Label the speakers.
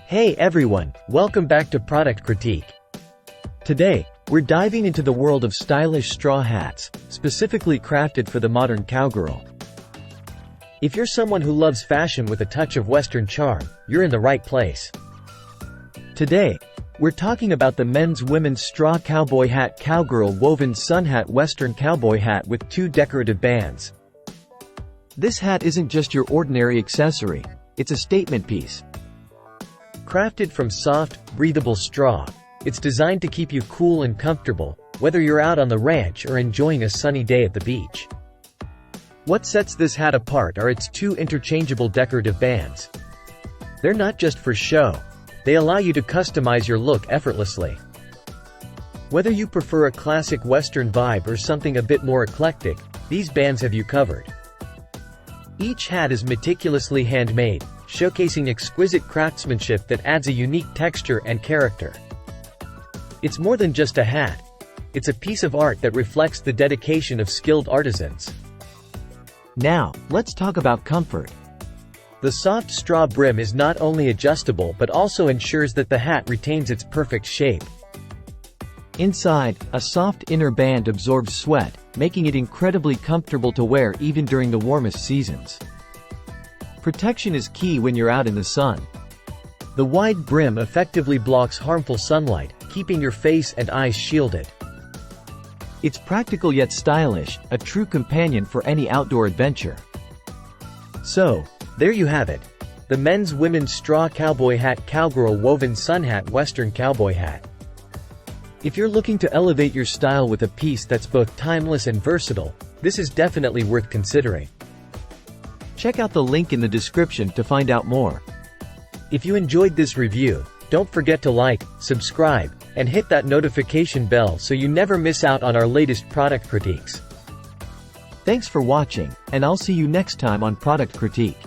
Speaker 1: Hey everyone, welcome back to Product Critique. Today, we're diving into the world of stylish straw hats, specifically crafted for the modern cowgirl. If you're someone who loves fashion with a touch of Western charm, you're in the right place. Today, we're talking about the men's-women's straw cowboy hat cowgirl woven sun hat Western cowboy hat with 2 decorative bands. This hat isn't just your ordinary accessory, it's a statement piece. Crafted from soft, breathable straw, it's designed to keep you cool and comfortable, whether you're out on the ranch or enjoying a sunny day at the beach. What sets this hat apart are its 2 interchangeable decorative bands. They're not just for show, they allow you to customize your look effortlessly. Whether you prefer a classic Western vibe or something a bit more eclectic, these bands have you covered. Each hat is meticulously handmade, showcasing exquisite craftsmanship that adds a unique texture and character. It's more than just a hat. It's a piece of art that reflects the dedication of skilled artisans. Now, let's talk about comfort. The soft straw brim is not only adjustable but also ensures that the hat retains its perfect shape. Inside, a soft inner band absorbs sweat, making it incredibly comfortable to wear even during the warmest seasons. Protection is key when you're out in the sun. The wide brim effectively blocks harmful sunlight, keeping your face and eyes shielded. It's practical yet stylish, a true companion for any outdoor adventure. So, there you have it. The men's-women's straw cowboy hat cowgirl woven sun hat Western cowboy hat. If you're looking to elevate your style with a piece that's both timeless and versatile, this is definitely worth considering. Check out the link in the description to find out more. If you enjoyed this review, don't forget to like, subscribe, and hit that notification bell so you never miss out on our latest product critiques. Thanks for watching, and I'll see you next time on Product Critique.